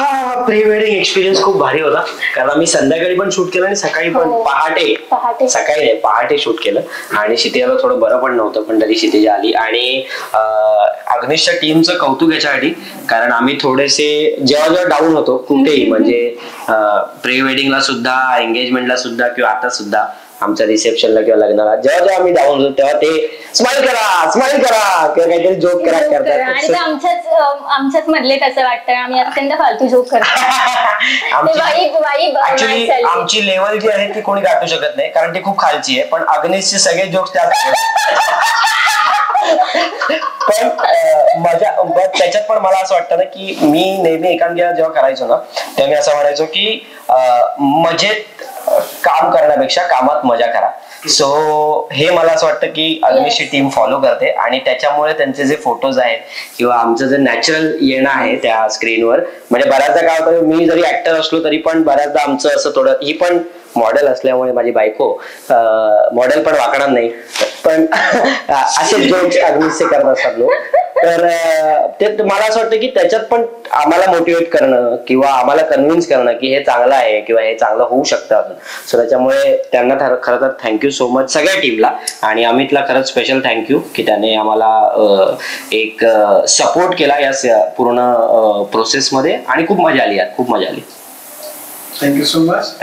हा pre wedding experience खूप भारी होता, कारण आम्ही संध्याकाळी पण शूट केलं आणि सकाळी पण पहाटे सकाळी नाही पहाटे शूट केलं. आणि क्षितिजाला थोडं बरं पण नव्हतं, पण तरी क्षितिजा आली. आणि अग्निशच्या टीमचं कौतुक याच्यासाठी, कारण आम्ही थोडेसे जेव्हा जेव्हा डाऊन होतो कुठेही, म्हणजे प्री वेडिंगला सुद्धा, एंगेजमेंटला सुद्धा, किंवा आता सुद्धा आमच्या रिसेप्शनला किंवा लग्नाला जेव्हा जेव्हा आम्ही डाऊन होतो तेव्हा ते स्माइल करा किंवा काहीतरी जोक करतात. आणि आमच्याच मधले तसं वाटतं, आम्ही अत्यंत फालतू जोक करतो. आमची लेवल जी आहे ती कोणी गाठू शकत नाही, कारण ती खूप खालची आहे. पण अग्निशचे सगळे जोक्स पण मजा. त्याच्यात पण मला असं वाटतं ना की मी नेहमी एकांकिका जेव्हा करायचो ना तेव्हा मी असं म्हणायचो की मजेत काम करण्यापेक्षा कामात मजा करा. सो हे मला असं वाटतं की अग्निशची टीम फॉलो करते, आणि त्याच्यामुळे त्यांचे जे फोटोज आहेत किंवा आमचं जे नॅचरल येणं आहे त्या स्क्रीनवर, म्हणजे बऱ्याचदा काय होतं, मी जरी ऍक्टर असलो तरी पण बऱ्याचदा आमचं असं थोडं, ही पण मॉडेल असल्यामुळे माझी बायको मॉडेल पण वाकणार नाही, पण असे जोक्स अग्निशचे करत असतात लोक. तर ते मला असं वाटतं की त्याच्यात पण आम्हाला मोटिवेट करणं किंवा आम्हाला कन्व्हिन्स करणं की हे चांगलं आहे किंवा हे चांगलं होऊ शकतं अजून. सो त्याच्यामुळे त्यांना खरं तर थँक्यू सो मच सगळ्या टीमला, आणि अमितला खरंच स्पेशल थँक्यू की त्याने आम्हाला एक सपोर्ट केला या पूर्ण प्रोसेसमध्ये, आणि खूप मजा आली यार, खूप मजा आली. Thank you so much.